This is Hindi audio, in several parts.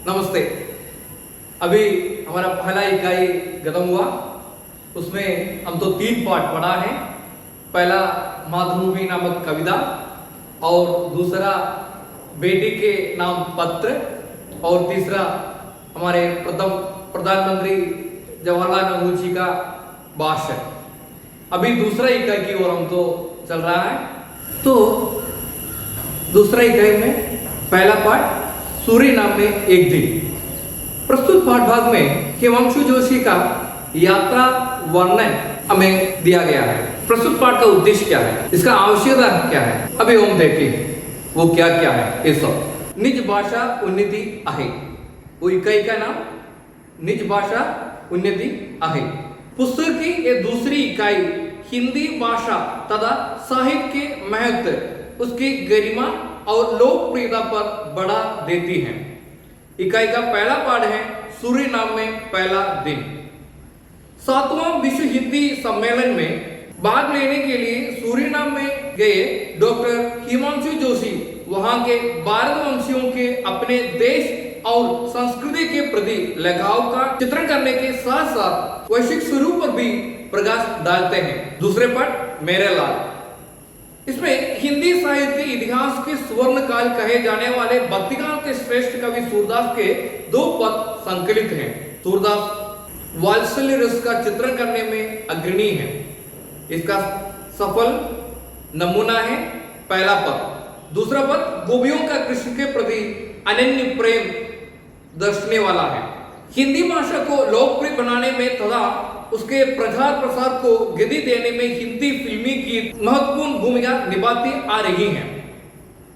नमस्ते। अभी हमारा पहला इकाई खत्म हुआ, उसमें हम तो 3 पार्ट पढ़ा है। पहला मातृभूमि नामक कविता, और दूसरा बेटी के नाम पत्र, और तीसरा हमारे प्रथम प्रधानमंत्री जवाहरलाल नेहरू जी का भाषण। अभी दूसरा इकाई की ओर हम तो चल रहा है। तो दूसरा इकाई में पहला पाठ सूरीनाम में एक दिन। प्रस्तुत पाठ भाग में हिमांशु जोशी का यात्रा वर्णन हमें दिया गया है। प्रस्तुत पाठ का उद्देश्य क्या है, इसका आवश्यकता क्या है, अभी हम देखें वो क्या क्या है। ये सब निज भाषा उन्नति आहे, वो इकाई का नाम निज भाषा उन्नति आहे। पुस्तक की ये दूसरी इकाई हिंदी भाषा तथा साहित्य के महत्व, उसकी गरिमा और लोकप्रियता पर बढ़ा देती है। इकाई का पहला पाठ है सूरीनाम में पहला दिन। 7वां विश्व हिंदी सम्मेलन में भाग लेने के लिए सूरीनाम में गए डॉक्टर हिमांशु जोशी वहां के भारतवंशियों के अपने देश और संस्कृति के प्रति लगाव का चित्रण करने के साथ साथ वैश्विक स्वरूप पर भी प्रकाश डालते हैं। दूसरे पाठ मेरे लाल, इसमें हिंदी साहित्य इतिहास के स्वर्ण काल कहे जाने वाले भक्तिकाल के श्रेष्ठ कवि सूरदास के 2 पद संकलित हैं। सूरदास वात्सल्य रस का चित्रण करने में अग्रणी है। इसका सफल नमूना है पहला पद। दूसरा पद गोपियों का कृष्ण के प्रति अनन्य प्रेम दर्शाने वाला है। हिंदी भाषा को लोकप्रिय बनाने में तथा उसके प्रचार प्रसार को गति देने में हिंदी फिल्मी गीत महत्वपूर्ण भूमिका निभाती आ रही हैं।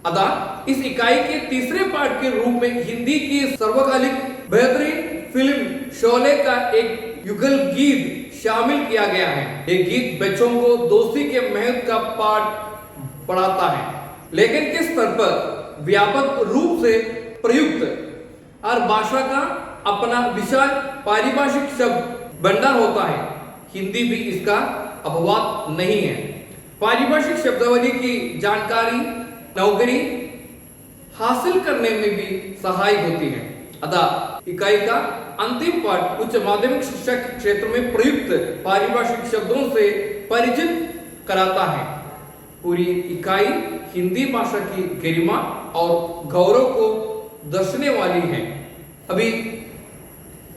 अतः इस इकाई के तीसरे पार्ट के रूप में हिंदी की सर्वकालिक बेहतरीन फिल्म शोले का एक युगल गीत शामिल किया गया है। ये गीत बच्चों को दोस्ती के महत्व का पाठ पढ़ाता है, लेकिन किस स्तर पर व्यापक रूप से प्रयुक्त और भाषा का अपना विशाल पारिभाषिक शब्द भंडार होता है। हिंदी भी इसका अपवाद नहीं है। पारिभाषिक शब्दावली की जानकारी नौकरी हासिल करने में भी सहायक होती है। अतः इकाई का अंतिम पाठ उच्च माध्यमिक शिक्षा के क्षेत्र में प्रयुक्त पारिभाषिक शब्दों से परिचित कराता है। पूरी इकाई हिंदी भाषा की गरिमा और गौरव को दर्शाने वाली है। अभी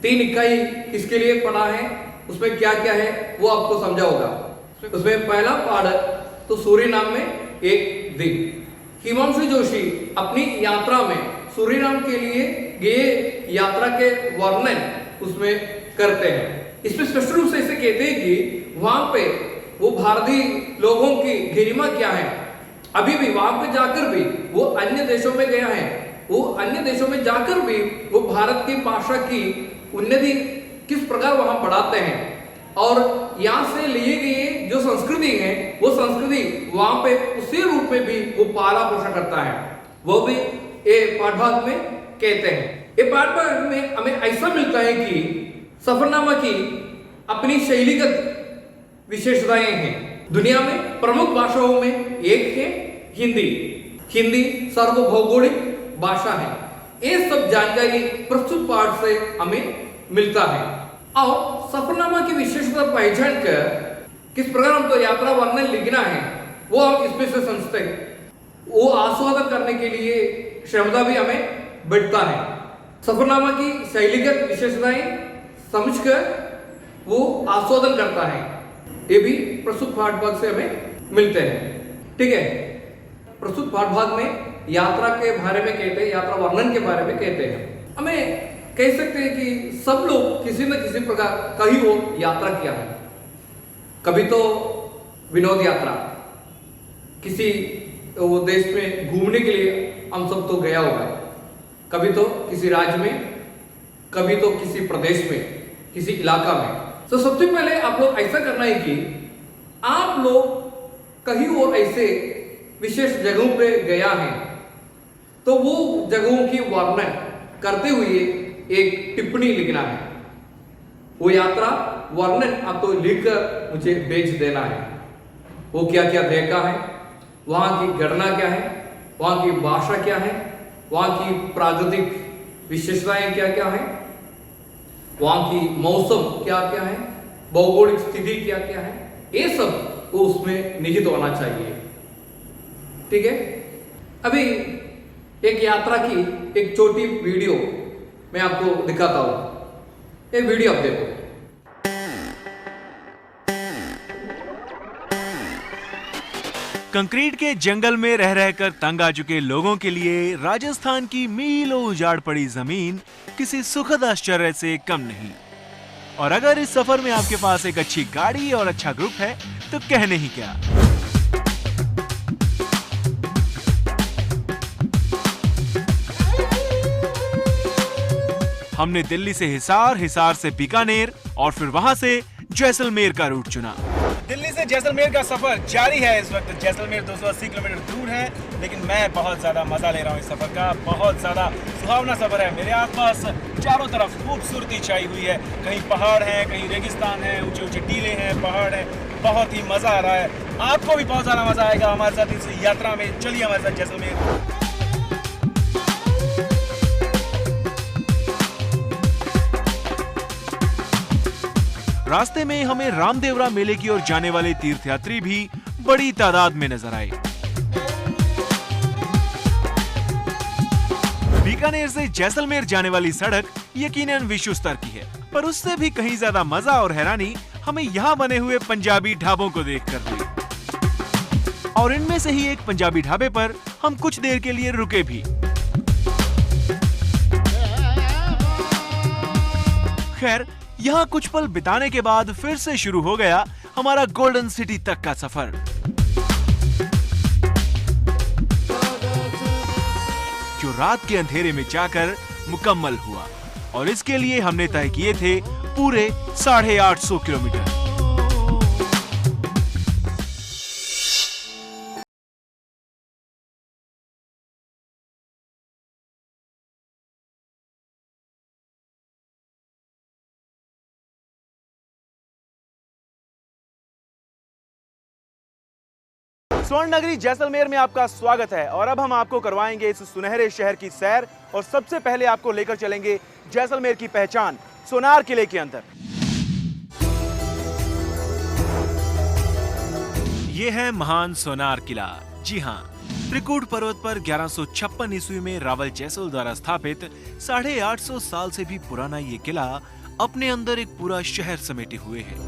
3 इकाई किसके लिए पढ़ा है, उसमें क्या क्या है वो आपको समझा होगा। उसमें पहला पाठ तो सूरीनाम में एक दिन। हिमांशु जोशी अपनी यात्रा में सूरीनाम के लिए गए यात्रा के वर्णन उसमें करते हैं। इसमें स्पष्ट रूप से इसे कहते हैं कि वहां पे वो भारतीय लोगों की गरिमा क्या है। अभी भी वहां पे जाकर भी वो अन्य देशों में गया है, वो अन्य देशों में जाकर भी वो भारत की भाषा की उन्नति किस प्रकार वहां बढ़ाते हैं, और यहाँ से लिए गए जो संस्कृति है वो संस्कृति वहां पे उसी रूप में भी वो पाला पोषण करता है। वो भी ये पाठभाग में कहते हैं। ये पाठभाग में हमें ऐसा मिलता है कि सफरनामा की अपनी शैलीगत विशेषताएं हैं। दुनिया में प्रमुख भाषाओं में एक है हिंदी। हिंदी सार्वभौगोलिक भाषा है। ये सब जानकारी प्रस्तुत पाठ से हमें मिलता है। और सफरनामा की विशेषता पहचान कर किस प्रकार हमको यात्रा वर्णन लिखना है वो हम इसमें से समझते हैं। वो आस्वादन करने के लिए क्षमता भी हमें बढ़ता है। सफरनामा की शैलीगत विशेषताएं समझकर वो आस्वादन करता है। ये भी प्रस्तुत पाठ भाग से हमें मिलते हैं। ठीक है, प्रस्तुत पाठ भाग में यात्रा के बारे में कहते हैं, यात्रा वर्णन के बारे में कहते हैं। हमें कह सकते हैं कि सब लोग किसी न किसी प्रकार कहीं वो यात्रा किया है। कभी तो विनोद यात्रा, किसी वो देश में घूमने के लिए हम सब तो गया होगा। कभी तो किसी राज्य में, कभी तो किसी प्रदेश में, किसी इलाका में। तो सबसे पहले आप लोग ऐसा करना है कि आप लोग कहीं और ऐसे विशेष जगहों पे गया है तो वो जगहों की वर्णन करते हुए एक टिप्पणी लिखना है। वो यात्रा वर्णन आपको लिखकर मुझे भेज देना है। वो क्या क्या देखा है, वहां की घटना क्या है, वहां की भाषा क्या है, वहां की प्राकृतिक विशेषताएं क्या क्या है, वहां की मौसम क्या क्या है, भौगोलिक स्थिति क्या क्या है, ये सब वो उसमें निहित होना चाहिए। ठीक है, अभी एक यात्रा की एक छोटी वीडियो मैं आपको दिखाता हूं। ये वीडियो आप देखो। कंक्रीट के जंगल में रह रहकर तंग आ चुके लोगों के लिए राजस्थान की मीलों उजाड़ पड़ी जमीन किसी सुखद आश्चर्य से कम नहीं। और अगर इस सफर में आपके पास एक अच्छी गाड़ी और अच्छा ग्रुप है तो कहने ही क्या। हमने दिल्ली से हिसार, हिसार से बीकानेर और फिर वहां से जैसलमेर का रूट चुना। दिल्ली से जैसलमेर का सफर जारी है। इस वक्त जैसलमेर 280 किलोमीटर दूर है, लेकिन मैं बहुत ज्यादा मजा ले रहा हूँ इस सफर का। बहुत ज्यादा सुहावना सफर है। मेरे आसपास चारों तरफ खूबसूरती छाई हुई है। कहीं पहाड़ हैं, कहीं रेगिस्तान है, ऊंचे ऊंचे टीले हैं, पहाड़ है। बहुत ही मजा आ रहा है। आपको भी बहुत ज्यादा मजा आएगा हमारे साथ इस यात्रा में। चलिए हमारे साथ जैसलमेर। रास्ते में हमें रामदेवरा मेले की ओर जाने वाले तीर्थयात्री भी बड़ी तादाद में नजर आए। बीकानेर से जैसलमेर जाने वाली सड़क यकीनन विश्व स्तर की है, पर उससे भी कहीं ज्यादा मजा और हैरानी हमें यहाँ बने हुए पंजाबी ढाबों को देखकर हुई। और इनमें से ही एक पंजाबी ढाबे पर हम कुछ देर के लिए रुके भी। खैर, यहाँ कुछ पल बिताने के बाद फिर से शुरू हो गया हमारा गोल्डन सिटी तक का सफर। जो रात के अंधेरे में जाकर मुकम्मल हुआ, और इसके लिए हमने तय किए थे पूरे 850 किलोमीटर। स्वर्ण नगरी जैसलमेर में आपका स्वागत है। और अब हम आपको करवाएंगे इस सुनहरे शहर की सैर। और सबसे पहले आपको लेकर चलेंगे जैसलमेर की पहचान सोनार किले के अंदर। यह है महान सोनार किला। जी हां, त्रिकूट पर्वत पर 1156 ईस्वी में रावल जैसल द्वारा स्थापित 850 साल से भी पुराना ये किला अपने अंदर एक पूरा शहर समेटे हुए है।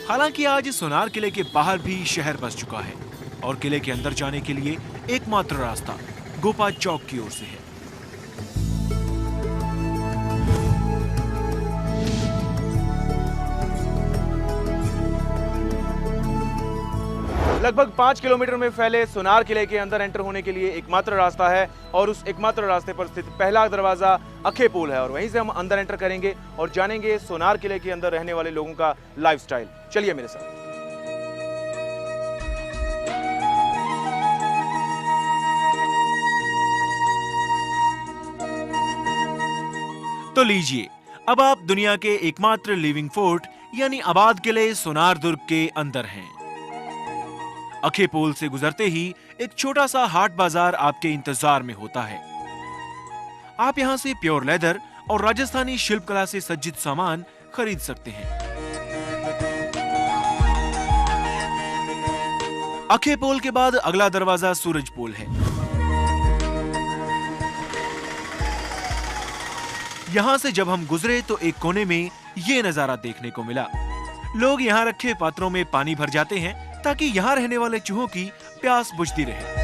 हालांकि आज सोनार किले के बाहर भी शहर बस चुका है, और किले के अंदर जाने के लिए एकमात्र रास्ता गोपा चौक की ओर से है। लगभग 5 किलोमीटर में फैले सोनार किले के अंदर एंटर होने के लिए एकमात्र रास्ता है, और उस एकमात्र रास्ते पर स्थित पहला दरवाजा अखे पुल है। और वहीं से हम अंदर एंटर करेंगे और जानेंगे सोनार किले के अंदर रहने वाले लोगों का लाइफस्टाइल। चलिए मेरे साथ। तो लीजिए, अब आप दुनिया के एकमात्र लिविंग फोर्ट यानी आबाद किले सोनार दुर्ग के अंदर हैं। अखे पुल से गुजरते ही एक छोटा सा हाट बाजार आपके इंतजार में होता है। आप यहां से प्योर लेदर और राजस्थानी शिल्पकला से सज्जित सामान खरीद सकते हैं। अखे पुल के बाद अगला दरवाजा सूरज पुल है। यहां से जब हम गुजरे तो एक कोने में ये नजारा देखने को मिला। लोग यहां रखे पात्रों में पानी भर जाते हैं ताकि यहां रहने वाले चूहों की प्यास बुझती रहे।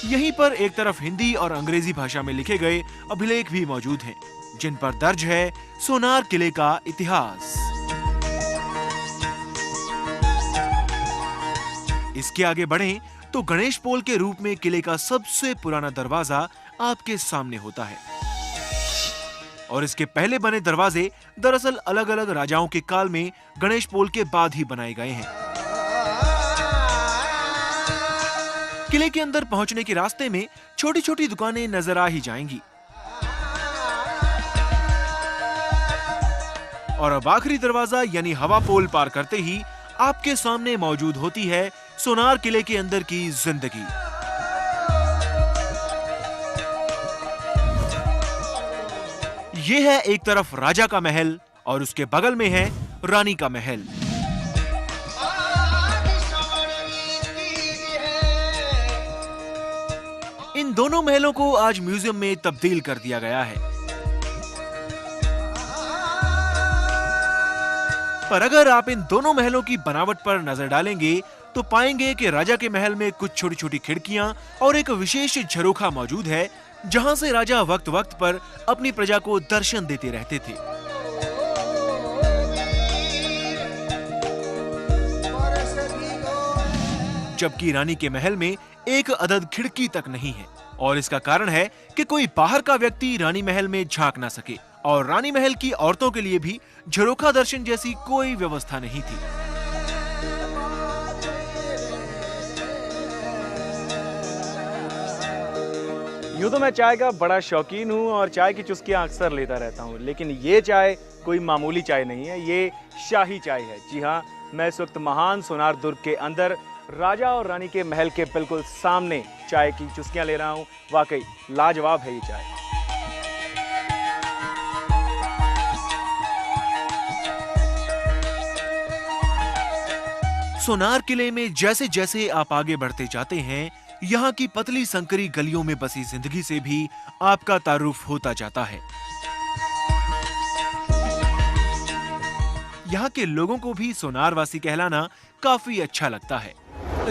यहीं पर एक तरफ हिंदी और अंग्रेजी भाषा में लिखे गए अभिलेख भी मौजूद हैं, जिन पर दर्ज है सोनार किले का इतिहास। इसके आगे बढ़ें तो गणेश पोल के रूप में किले का सबसे पुराना दरवाजा आपके सामने होता है। और इसके पहले बने दरवाजे दरअसल अलग अलग राजाओं के काल में गणेश पोल के बाद ही बनाए गए हैं। किले के अंदर पहुंचने के रास्ते में छोटी छोटी दुकानें नजर आ ही जाएंगी। और अब आखिरी दरवाजा यानी हवा पोल पार करते ही आपके सामने मौजूद होती है सोनार किले के अंदर की जिंदगी। ये है एक तरफ राजा का महल और उसके बगल में है रानी का महल। इन दोनों महलों को आज म्यूजियम में तब्दील कर दिया गया है। पर अगर आप इन दोनों महलों की बनावट पर नजर डालेंगे तो पाएंगे कि राजा के महल में कुछ छोटी छोटी खिड़कियां और एक विशेष झरोखा मौजूद है, जहां से राजा वक्त वक्त पर अपनी प्रजा को दर्शन देते रहते थे। जबकि रानी के महल में एक अदद खिड़की तक नहीं है और इसका कारण है कि कोई बाहर का व्यक्ति रानी महल में झांक ना सके और रानी महल की औरतों के लिए भी झरोखा दर्शन जैसी कोई व्यवस्था नहीं थी। यूं तो मैं चाय का बड़ा शौकीन हूं और चाय की चुस्कियां अक्सर लेता रहता हूं, लेकिन ये चाय कोई मामूली चाय नहीं है, ये शाही चाय है। जी हां, मैं इस वक्त महान सोनार दुर्ग के अंदर राजा और रानी के महल के बिल्कुल सामने चाय की चुस्कियां ले रहा हूं। वाकई लाजवाब है ये चाय। सोनार किले में जैसे जैसे आप आगे बढ़ते जाते हैं, यहाँ की पतली संकरी गलियों में बसी जिंदगी से भी आपका तारुफ होता जाता है। यहाँ के लोगों को भी सोनारवासी कहलाना काफी अच्छा लगता है।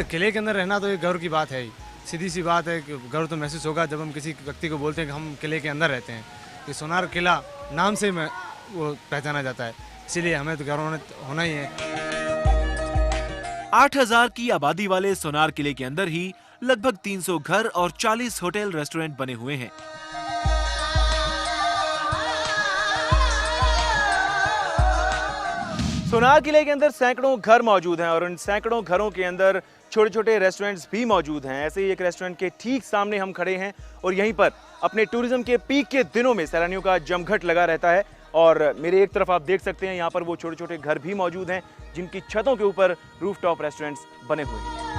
किले के अंदर रहना तो एक गर्व की बात है ही, सीधी सी बात है कि गर्व तो महसूस होगा जब हम किसी व्यक्ति को बोलते हैं कि हम किले के अंदर रहते हैं। कि सोनार किला नाम से वो पहचाना जाता है, इसीलिए हमें तो गर्व होना ही है। 8000 की आबादी वाले सोनार किले के अंदर ही लगभग 300 घर और 40 होटल रेस्टोरेंट बने हुए हैं। सोनार किले के अंदर सैकड़ों घर मौजूद हैं और उन सैकड़ों घरों के अंदर छोटे छोटे रेस्टोरेंट्स भी मौजूद हैं। ऐसे ही एक रेस्टोरेंट के ठीक सामने हम खड़े हैं और यहीं पर अपने टूरिज्म के पीक के दिनों में सैलानियों का जमघट लगा रहता है। और मेरे एक तरफ आप देख सकते हैं यहाँ पर वो छोटे छोटे घर भी मौजूद हैं जिनकी छतों के ऊपर रूफटॉप रेस्टोरेंट्स बने हुए हैं।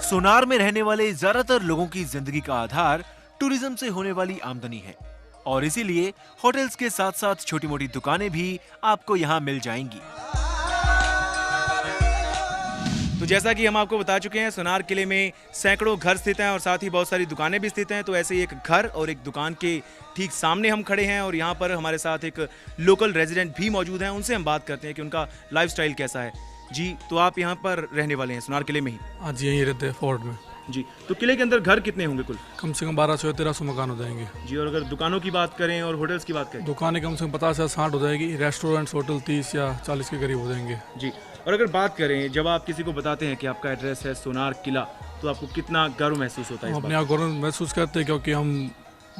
सोनार में रहने वाले ज्यादातर लोगों की जिंदगी का आधार टूरिज्म से होने वाली आमदनी है और इसीलिए होटल्स के साथ साथ छोटी मोटी दुकानें भी आपको यहाँ मिल जाएंगी। तो जैसा कि हम आपको बता चुके हैं, सोनार किले में सैकड़ों घर स्थित हैं और साथ ही बहुत सारी दुकानें भी स्थित हैं। तो ऐसे ही एक घर और एक दुकान के ठीक सामने हम खड़े हैं और यहाँ पर हमारे साथ एक लोकल रेजिडेंट भी मौजूद हैं। उनसे हम बात करते हैं कि उनका लाइफस्टाइल कैसा है। जी, तो आप यहाँ पर रहने वाले हैं सोनार किले में ही? हाँ जी, यहीं रहते हैं फोर्ट में। जी, तो किले के अंदर घर कितने होंगे कुल? कम से कम 1200 या 1300 मकान हो जाएंगे। जी, और अगर दुकानों की बात करें और होटल्स की बात करें? दुकानें कम से कम 50 या 60 हो जाएगी, रेस्टोरेंट्स होटल 30 या 40 के करीब हो जाएंगे। जी, और अगर बात करें, जब आप किसी को बताते हैं कि आपका एड्रेस है सोनार किला, तो आपको कितना गर्व महसूस होता है? हम अपने आप गर्व महसूस करते हैं क्योंकि हम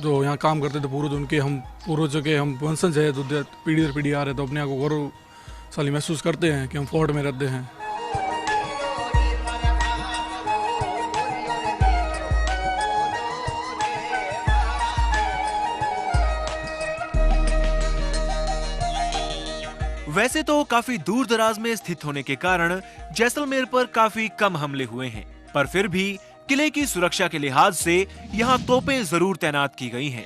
जो यहाँ काम करते थे पूर्वज, उनके हम पूर्वजों के हम वंशज है, जो पीढ़ी दर पीढ़ी आ रहे, तो अपने आप को गौरवशाली महसूस करते हैं कि हम फोर्ट में रहते हैं। वैसे तो काफी दूर दराज में स्थित होने के कारण जैसलमेर पर काफी कम हमले हुए हैं, पर फिर भी किले की सुरक्षा के लिहाज से यहाँ तोपें जरूर तैनात की गई हैं।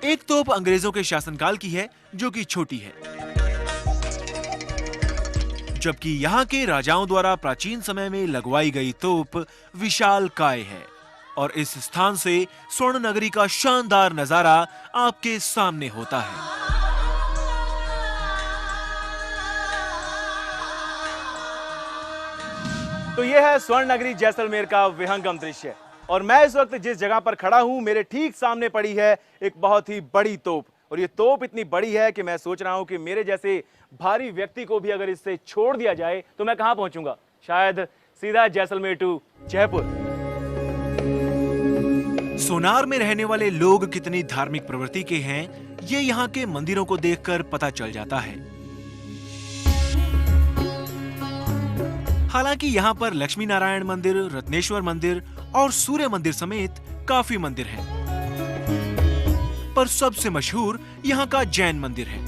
एक तोप अंग्रेजों के शासनकाल की है जो कि छोटी है, जबकि यहाँ के राजाओं द्वारा प्राचीन समय में लगवाई गई तोप विशाल काय है और इस स्थान से स्वर्ण नगरी का शानदार नजारा आपके सामने होता है। तो यह है स्वर्ण नगरी जैसलमेर का विहंगम दृश्य और मैं इस वक्त जिस जगह पर खड़ा हूं, मेरे ठीक सामने पड़ी है एक बहुत ही बड़ी तोप। और ये तोप इतनी बड़ी है कि मैं सोच रहा हूं कि मेरे जैसे भारी व्यक्ति को भी अगर इससे छोड़ दिया जाए तो मैं कहां पहुंचूंगा? शायद सीधा जैसलमेर टू जयपुर। सोनार में रहने वाले लोग कितनी धार्मिक प्रवृत्ति के हैं, ये यहाँ के मंदिरों को देखकर पता चल जाता है। हालांकि यहाँ पर लक्ष्मी नारायण मंदिर, रत्नेश्वर मंदिर और सूर्य मंदिर समेत काफी मंदिर हैं। पर सबसे मशहूर यहाँ का जैन मंदिर है।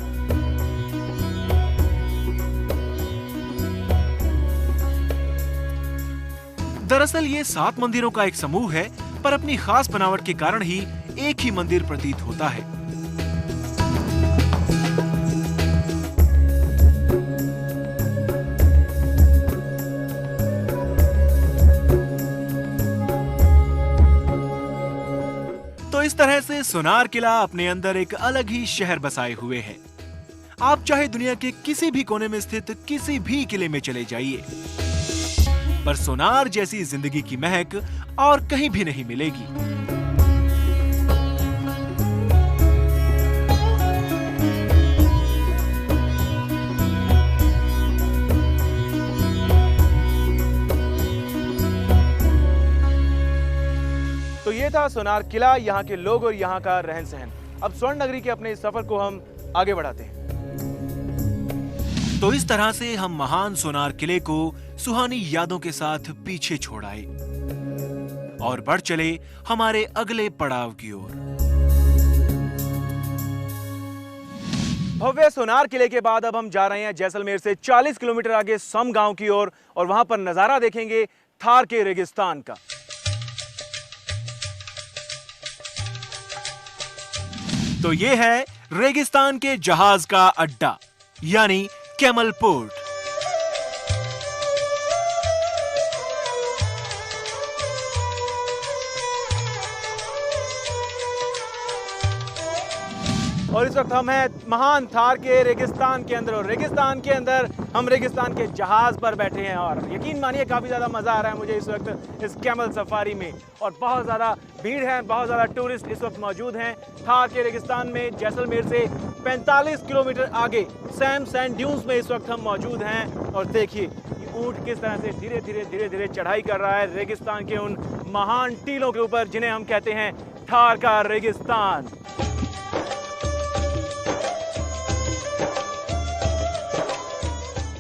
दरअसल ये 7 मंदिरों का एक समूह है, पर अपनी खास बनावट के कारण ही एक ही मंदिर प्रतीत होता है। तो इस तरह से सोनार किला अपने अंदर एक अलग ही शहर बसाए हुए है। आप चाहे दुनिया के किसी भी कोने में स्थित किसी भी किले में चले जाइए, पर सोनार जैसी जिंदगी की महक और कहीं भी नहीं मिलेगी। तो ये था सोनार किला, यहाँ के लोग और यहाँ का रहन सहन। अब स्वर्ण नगरी के अपने इस सफर को हम आगे बढ़ाते हैं। तो इस तरह से हम महान सोनार किले को सुहानी यादों के साथ पीछे छोड़ आए और बढ़ चले हमारे अगले पड़ाव की ओर। भव्य सोनार किले के बाद अब हम जा रहे हैं जैसलमेर से 40 किलोमीटर आगे सम गांव की ओर और वहां पर नजारा देखेंगे थार के रेगिस्तान का। तो ये है रेगिस्तान के जहाज का अड्डा, यानी कैमल पोर्ट। और इस वक्त हम हैं महान थार के रेगिस्तान के अंदर, और रेगिस्तान के अंदर हम रेगिस्तान के जहाज पर बैठे हैं और यकीन मानिए काफी ज्यादा मजा आ रहा है मुझे इस वक्त इस कैमल सफारी में। और बहुत ज्यादा भीड़ है, बहुत ज्यादा टूरिस्ट इस वक्त मौजूद हैं थार के रेगिस्तान में। जैसलमेर से 45 किलोमीटर आगे सैम सैंड ड्यून्स में इस वक्त हम मौजूद हैं और देखिए ऊंट किस तरह से धीरे धीरे चढ़ाई कर रहा है रेगिस्तान के उन महान टीलों के ऊपर जिन्हें हम कहते हैं थार का रेगिस्तान।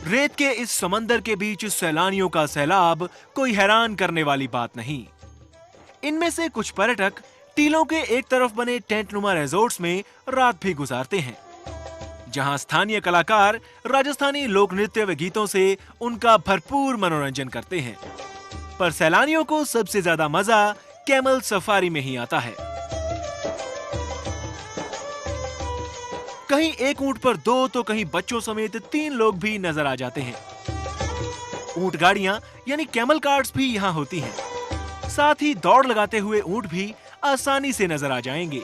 रेत के इस समंदर के बीच सैलानियों का सैलाब कोई हैरान करने वाली बात नहीं। इनमें से कुछ पर्यटक टीलों के एक तरफ बने टेंट नुमा रिजॉर्ट्स में रात भी गुजारते हैं, जहां स्थानीय कलाकार राजस्थानी लोक नृत्य व गीतों से उनका भरपूर मनोरंजन करते हैं। पर सैलानियों को सबसे ज्यादा मजा कैमल सफारी में ही आता है। कहीं एक ऊंट पर 2 तो कहीं बच्चों समेत 3 लोग भी नजर आ जाते हैं। ऊंट गाड़ियां यानी कैमल कार्ट्स भी यहां होती हैं। साथ ही दौड़ लगाते हुए ऊंट भी आसानी से नजर आ जाएंगे।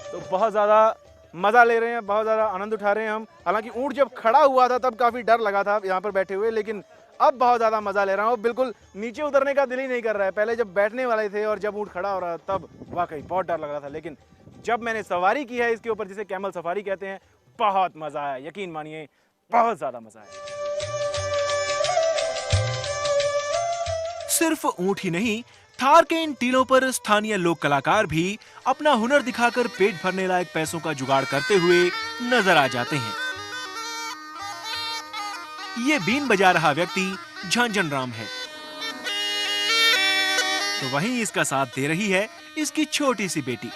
तो बहुत ज्यादा मजा ले रहे हैं, बहुत ज्यादा आनंद उठा रहे हैं हम। हालांकि ऊंट जब खड़ा हुआ था तब काफी डर लगा था यहाँ पर बैठे हुए, लेकिन अब बहुत ज्यादा मजा ले रहा हूँ। बिल्कुल नीचे उतरने का दिल ही नहीं कर रहा है। पहले जब बैठने वाले थे और जब ऊंट खड़ा हो रहा तब वाकई बहुत डर लग रहा था, लेकिन जब मैंने सवारी की है इसके ऊपर, जिसे कैमल सफारी कहते हैं, बहुत मजा आया। यकीन मानिए बहुत ज्यादा मजा आया। सिर्फ ऊंट ही नहीं, थार के इन टीलों पर स्थानीय लोक कलाकार भी अपना हुनर दिखाकर पेट भरने लायक पैसों का जुगाड़ करते हुए नजर आ जाते हैं। ये बीन बजा रहा व्यक्ति झांझन राम है, तो वहीं इसका साथ दे रही है इसकी छोटी सी बेटी।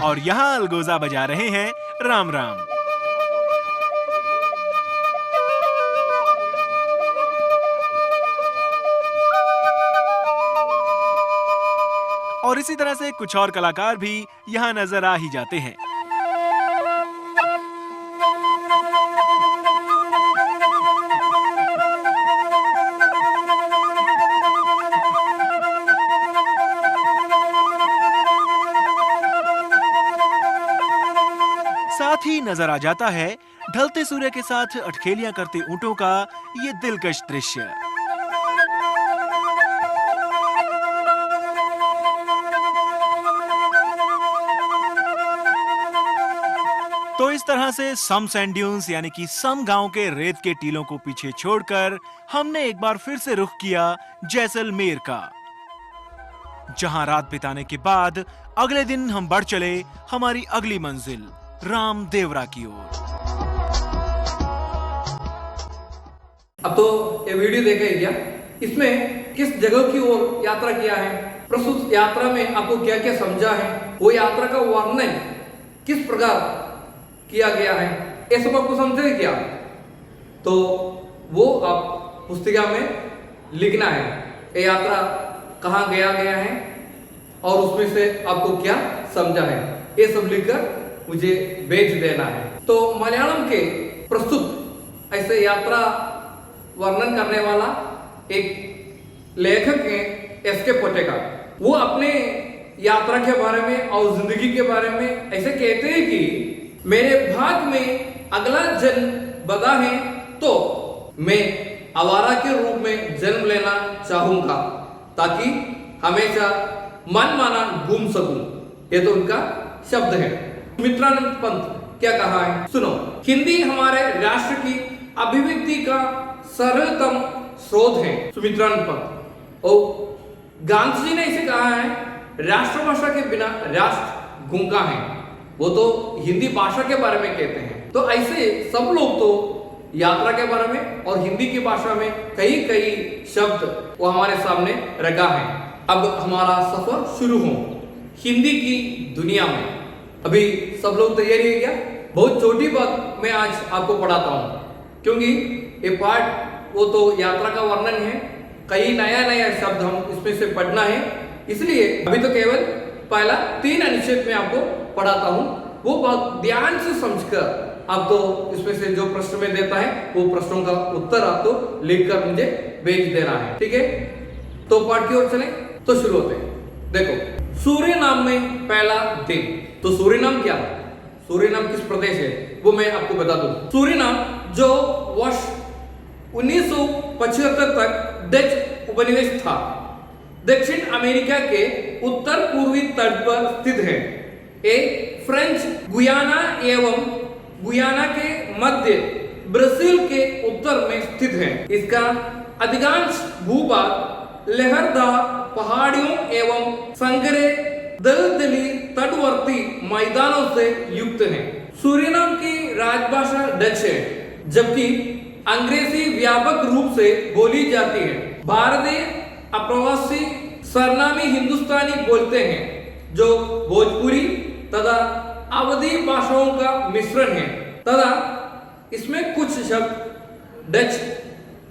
और यहाँ अलगोजा बजा रहे हैं राम राम। और इसी तरह से कुछ और कलाकार भी यहाँ नजर आ ही जाते हैं। साथ ही नजर आ जाता है ढलते सूर्य के साथ अटखेलियां करते ऊंटों का ये दिलकश दृश्य। तो इस तरह से सम सैंड ड्यून्स यानी कि सम गांव के रेत के टीलों को पीछे छोड़कर हमने एक बार फिर से रुख किया जैसलमेर का, जहां रात बिताने के बाद अगले दिन हम बढ़ चले हमारी अगली मंजिल रामदेवरा की ओर। अब तो ये वीडियो देखा ही क्या, इसमें किस जगह की ओर यात्रा किया है, प्रस्तुत यात्रा में आपको क्या क्या समझा है, वो यात्रा का वर्णन किस प्रकार किया गया है, ये सब आपको समझे क्या, तो वो आप पुस्तिका में लिखना है। ये यात्रा कहाँ गया है और उसमें से आपको क्या समझा है, ये सब लिखकर मुझे भेज देना है। तो मलयालम के प्रस्तुत ऐसे यात्रा वर्णन करने वाला एक लेखक है एस.के. पोटेकर। वो अपने यात्रा के बारे में और जिंदगी के बारे में ऐसे कहते हैं कि मेरे भाग में अगला जन्म बदा है तो मैं आवारा के रूप में जन्म लेना चाहूंगा ताकि हमेशा मन माना घूम सकूं। ये तो उनका शब्द है। सुमित्रानंद पंत क्या कहा है, सुनो। हिंदी हमारे राष्ट्र की अभिव्यक्ति का सरलतम स्रोत है। सुमित्रानंद पंत। और गांधी जी ने इसे कहा है, राष्ट्रभाषा के बिना राष्ट्र गूंगा है। वो तो हिंदी भाषा के बारे में कहते हैं। तो ऐसे सब लोग तो यात्रा के बारे में और हिंदी की भाषा में कई शब्द वो हमारे सामने रखा है। अब हमारा सफर शुरू हो हिंदी की दुनिया में। अभी सब लोग तैयारी है क्या? बहुत छोटी बात मैं आज आपको पढ़ाता हूँ, क्योंकि ये पाठ वो तो यात्रा का वर्णन है, कई नया शब्द हम इसमें से पढ़ना है, इसलिए अभी तो केवल पहला 3 अनुच्छेद में आपको पढ़ाता हूँ। वो बहुत ध्यान से समझकर आप तो इसमें से जो प्रश्न में देता है वो प्रश्नों का उत्तर आप तो लिखकर मुझे भेज देना है, ठीक है? तो पाठ की ओर चलें, तो शुरू होते हैं। देखो, सूर्य नाम में पहला दिन। तो सूर्य नाम क्या, सूर्य नाम किस प्रदेश है वो मैं आपको बता दूं। सूर्य नाम जो वर्ष 1975 तक डच उपनिवेश था, दक्षिण अमेरिका के उत्तर पूर्वी तट पर स्थित है। एक फ्रेंच गुयाना एवं गुयाना के मध्य ब्राजील के उत्तर में स्थित है। इसका अधिकांश भूभाग लहरदार पहाड़ियों एवं संघरे दलदली तटवर्ती मैदानों से युक्त है। सूरीनाम की राजभाषा डच है, जबकि अंग्रेजी व्यापक रूप से बोली जाती है। भारतीय अप्रवासी सरनामी हिंदुस्तानी बोलते हैं, जो भोजपुरी तथा अवधी भाषाओं का मिश्रण है, तथा इसमें कुछ शब्द डच,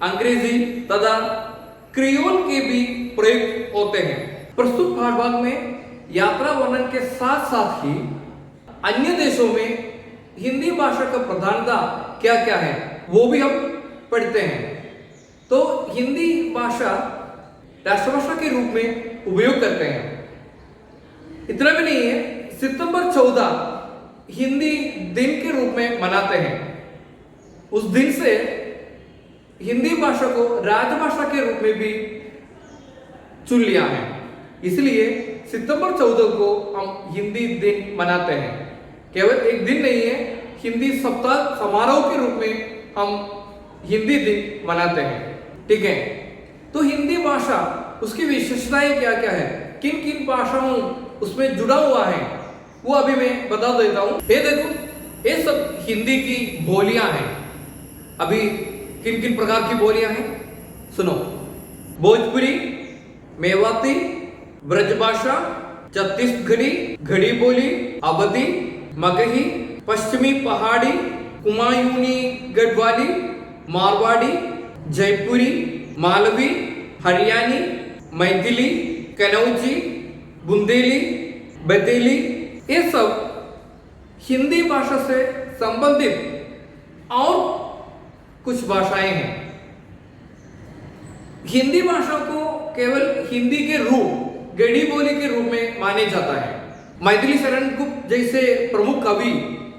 अंग्रेजी तथा क्रियोल के भी प्रयुक्त होते हैं। प्रस्तुत भाग में यात्रा वर्णन के साथ साथ ही अन्य देशों में हिंदी भाषा का प्राधान्यता क्या क्या है वो भी हम पढ़ते हैं। तो हिंदी भाषा राष्ट्रभाषा के रूप में उपयोग करते हैं। इतना भी नहीं है, सितंबर 14 हिंदी दिन के रूप में मनाते हैं। उस दिन से हिंदी भाषा को राजभाषा के रूप में भी चुन लिया है, इसलिए सितंबर 14 को हम हिंदी दिन मनाते हैं। केवल एक दिन नहीं है, हिंदी सप्ताह समारोह के रूप में हम हिंदी दिन मनाते हैं, ठीक है? तो हिंदी भाषा उसकी विशेषताएं क्या क्या है, किन किन भाषाओं उसमें जुड़ा हुआ है, वो अभी मैं बता देता हूं। ये देखो, ये सब हिंदी की बोलियां हैं। अभी किन किन प्रकार की बोलियां हैं सुनो। भोजपुरी, मेवाती, ब्रजभाषा, छत्तीसगढ़ी, घड़ी बोली, अवधी, मगही, पश्चिमी पहाड़ी, कुमायूनी गढ़वाली, मारवाड़ी, जयपुरी, मालवी, हरियाणी, मैथिली, कनौजी, बुंदेली, बदेली, ये सब हिंदी भाषा से संबंधित और कुछ भाषाएं हैं। हिंदी भाषा को केवल हिंदी के रूप, गढ़ी बोली के रूप में माने जाता है। मैथिली शरण गुप्त जैसे प्रमुख कवि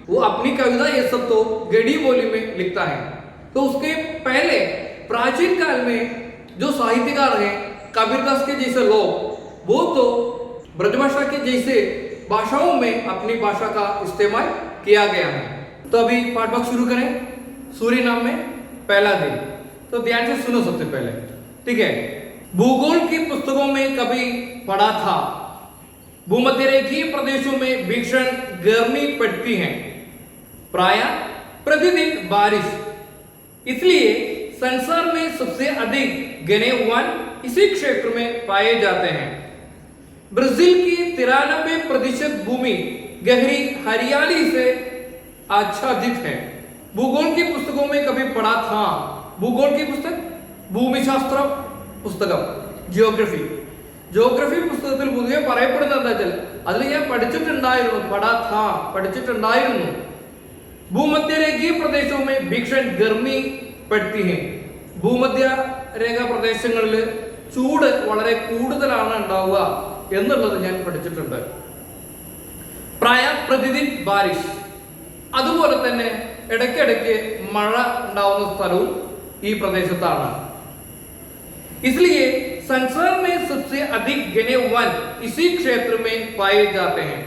वो अपनी कविता ये सब तो गढ़ी बोली में लिखता है। तो उसके पहले प्राचीन काल में जो साहित्यकार हैं, कबीरदास के जैसे लोग, वो तो ब्रजभाषा के जैसे भाषाओं में अपनी भाषा का इस्तेमाल किया गया है। तो अभी पाठभाग शुरू करें। सूरीनाम में पहला दिन, तो ध्यान से सुनो सबसे पहले, ठीक है। भूगोल की पुस्तकों में कभी पढ़ा था, भूमध्यरेखीय प्रदेशों में भीषण गर्मी पड़ती है, प्रायः प्रतिदिन बारिश, इसलिए संसार में सबसे अधिक घने वन इसी क्षेत्र में पाए जाते हैं। ब्राजील की 93% भूमि गहरी हरियाली से आच्छादित है। भूगोल की पुस्तकों में कभी पढ़ा था, भूगोल की पुस्तक ഭൂമിശാസ്ത്ര പുസ്തകം, ജിയോഗ്രഫി പുസ്തകത്തിൽ പൊതുവെ പറയപ്പെടുന്നത് എന്താ വെച്ചാൽ അതിൽ ഞാൻ പഠിച്ചിട്ടുണ്ടായിരുന്നു ഭൂമധ്യരേഖീയ പ്രദേശവും ഭീഷൺ ഗർമി പെടുത്തി ഹെ, ഭൂമധ്യരേഖ പ്രദേശങ്ങളിൽ ചൂട് വളരെ കൂടുതലാണ് ഉണ്ടാവുക എന്നുള്ളത് ഞാൻ പഠിച്ചിട്ടുണ്ട്. പ്രായ പ്രതിദിൻ ബാരിഷ്, അതുപോലെ തന്നെ ഇടയ്ക്കിടയ്ക്ക് മഴ ഉണ്ടാവുന്ന സ്ഥലവും ഈ പ്രദേശത്താണ്. इसलिए संसार में सबसे अधिक घने वन इसी क्षेत्र में पाए जाते हैं.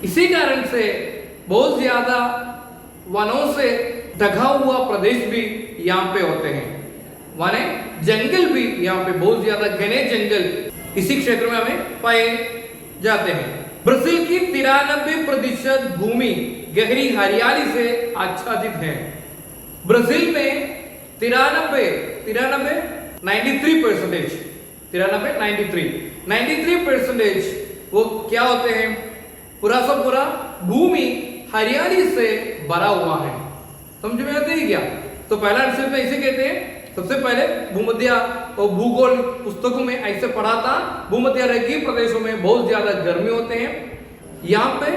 इसी कारण से बहुत ज्यादा वनों से ढका हुआ प्रदेश भी यहाँ पे होते हैं. माने जंगल भी यहाँ पे बहुत ज्यादा घने जंगल इसी क्षेत्र में हमें पाए जाते हैं. ब्राजील की 93% भूमि गहरी हरियाली से आच्छादित है. ब्राजील में 93% वो क्या होते हैं, पूरा सब पूरा भूमि हरियाली से भरा हुआ है. समझ में आते ही क्या? तो पहला आंसर में ऐसे कहते हैं, सबसे पहले भूमध्य और भूगोल पुस्तकों में ऐसे पढ़ा था, भूमध्यरेखीय प्रदेशों में बहुत ज्यादा गर्मी होते हैं, यहाँ पे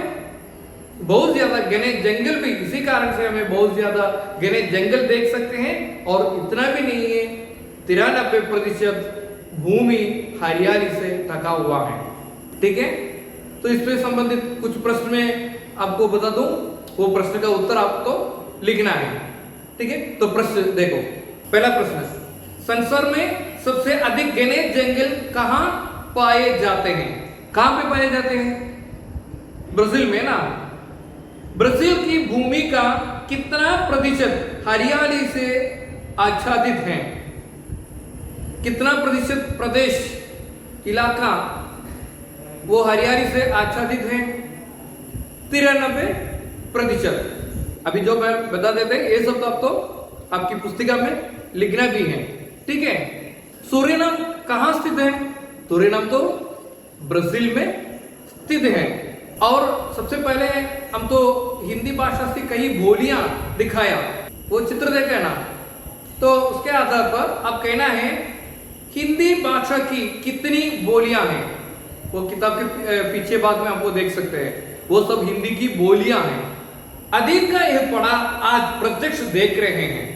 बहुत ज्यादा घने जंगल भी, इसी कारण से हमें बहुत ज्यादा घने जंगल देख सकते हैं. और इतना भी नहीं है, 93% भूमि हरियाली से ढका हुआ है. ठीक है, तो इससे संबंधित कुछ प्रश्न में आपको बता दूं, वो प्रश्न का उत्तर आपको लिखना है. ठीक है, तो प्रश्न देखो. पहला प्रश्न, संसार में सबसे अधिक घने जंगल कहां पाए जाते हैं? कहां पे पाए जाते हैं? ब्राजील में ना. ब्राजील की भूमि का कितना प्रतिशत हरियाली से आच्छादित है? कितना प्रतिशत प्रदेश इलाका वो हरियाली से आच्छादित है? 93%. अभी जो मैं बता देते हैं ये सब तो आप तो आपकी पुस्तिका में लिखना भी है. ठीक है, सूरीनाम कहां स्थित है? सूरीनाम तो ब्राजील में स्थित है. और सबसे पहले हम तो हिंदी भाषा से कई बोलियां दिखाया, वो चित्र देखे ना, तो उसके आधार पर आप कहना है हिंदी भाषा की कितनी बोलियां हैं. वो किताब के पीछे बाद में आपको देख सकते हैं, वो सब हिंदी की बोलियां हैं. अधिक का यह पढ़ा आज प्रत्यक्ष देख रहे हैं,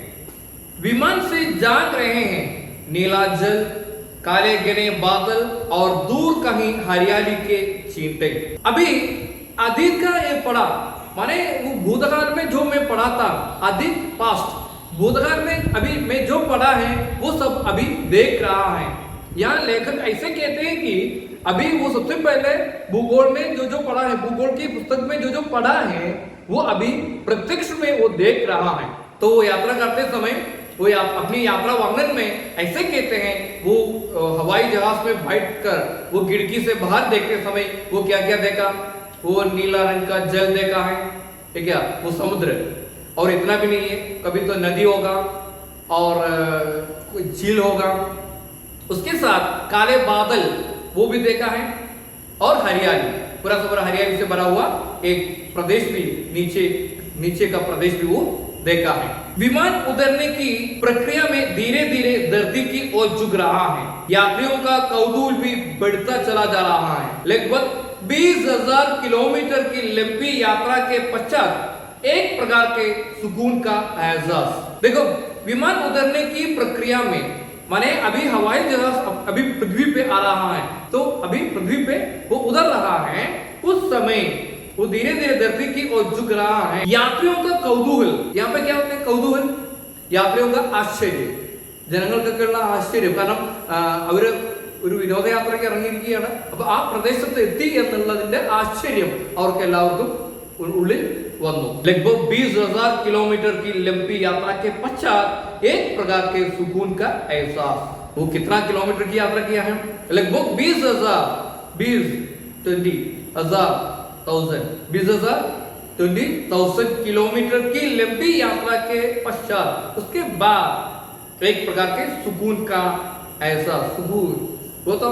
विमान से जाग रहे हैं, नीला जल, काले घने बादल और दूर कहीं हरियाली के चींटे. अभी अधिक का ये पढ़ा माने वो भूतकाल में जो मैं पढ़ा था, अधिक पास्ट, भूतकाल में अभी मैं जो पढ़ा है वो सब अभी देख रहा है. यहाँ लेखक ऐसे कहते हैं कि अभी वो सबसे पहले भूगोल में जो पढ़ा है, भूगोल की पुस्तक में जो पढ़ा है वो अभी प्रत्यक्ष में वो देख रहा है. तो वो यात्रा करते समय वो अपनी यात्रा वर्णन में ऐसे कहते हैं, वो हवाई जहाज में बैठकर वो खिड़की से बाहर देखते समय वो क्या क्या देखा, वो नीला रंग का जल देखा है, ठीक है, वो समुद्र. और इतना भी नहीं है, कभी तो नदी होगा और कोई झील होगा, उसके साथ काले बादल वो भी देखा है, और हरियाली, पूरा पूरा हरियाली से भरा हुआ एक प्रदेश भी, नीचे का प्रदेश भी वो देखा है. विमान उतरने की प्रक्रिया में धीरे धीरे धरती की ओर झुक रहा है. यात्रियों का कौतूहल भी बढ़ता चला जा रहा है. लगभग 20,000 किलोमीटर की लंबी यात्रा के पश्चात एक प्रकार के सुकून का एहसास. देखो, विमान उतरने की प्रक्रिया में माने अभी हवाई जहाज अभी पृथ्वी पे आ रहा है, तो अभी पृथ्वी पे वो उतर रहा है, उस समय वो धीरे धीरे धरती की ओर झुक रहा है. यात्रियों का कौतूहल, यहाँ पे क्या होता है? कौतूहल, यात्रियों का आश्चर्य, ജനങ്ങൾക്കൊക്കെയുള്ള ആശ്ചര്യം. കാരണം അവര് ഒരു വിനോദയാത്രയ്ക്ക് ഇറങ്ങിയിരിക്കുകയാണ്, അപ്പൊ ആ പ്രദേശത്ത് എത്തി എന്നുള്ളതിന്റെ ആശ്ചര്യം അവർക്ക് എല്ലാവർക്കും ഉള്ളിൽ വന്നു. लगभग 20,000 किलोमीटर की लंबी यात्रा के पश्चात एक प्रकार के सुकून का एहसास. वो कितना किलोमीटर की यात्रा किया है? लगभग 20,000 किलोमीटर की लंबी यात्रा के पश्चात उसके बाद एक प्रकार के सुकून का एहसास. सुकून वो तो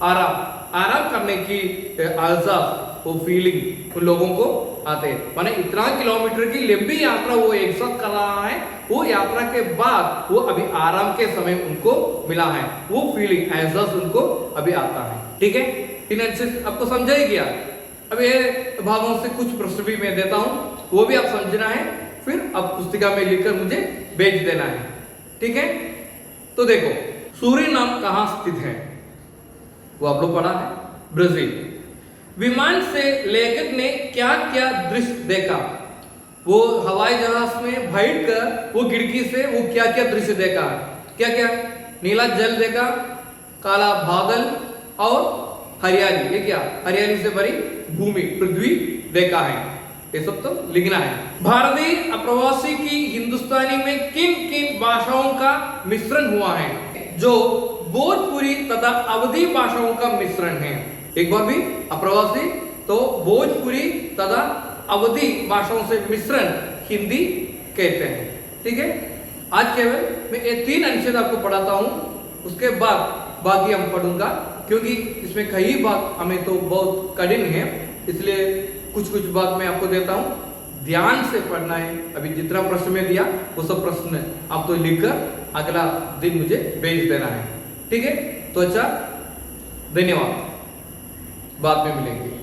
आराम करने की एहसास, वो फीलिंग उन लोगों को आते हैं. माने इतना किलोमीटर की लंबी यात्रा वो एक साथ कर रहा है, वो यात्रा के बाद वो अभी आराम के समय उनको मिला है, वो फीलिंग एहसास उनको अभी आता है. ठीक है, इन अच्छे आपको समझा ही गया. अब ये भागों से कुछ प्रश्न भी मैं देता हूं, वो भी आप समझना है, फिर अब पुस्तिका में लिखकर मुझे भेज देना है. ठीक है, तो देखो सूरीनाम कहां स्थित है, वो आप लोग पढ़ा है, ब्राजील. विमान से लेखक ने क्या क्या दृश्य देखा? वो हवाई जहाज में बैठकर वो खिड़की से वो क्या क्या दृश्य देखा? क्या क्या? नीला जल देखा, काला बादल और हरियाली. ये क्या? हरियाली से भरी भूमि, पृथ्वी देखा है. ये सब तो लिखना है. भारतीय अप्रवासी की हिंदुस्तानी में किन किन भाषाओं का मिश्रण हुआ है? जो भोजपुरी तथा अवधी भाषाओं का मिश्रण है. एक बार भी, अप्रवासी तो भोजपुरी तथा अवधी भाषाओं से मिश्रण हिंदी कहते हैं. ठीक है, आज केवल मैं ये 3 अनुच्छेद आपको पढ़ाता हूं, उसके बाद बाकी हम पढ़ूंगा, क्योंकि इसमें कई बात हमें तो बहुत कठिन है, इसलिए कुछ बात मैं आपको देता हूं, ध्यान से पढ़ना है. अभी जितना प्रश्न में दिया वो सब प्रश्न आप तो लिखकर अगला दिन मुझे भेज देना है. ठीक है, तो अच्छा, धन्यवाद, बाद में मिलेंगे.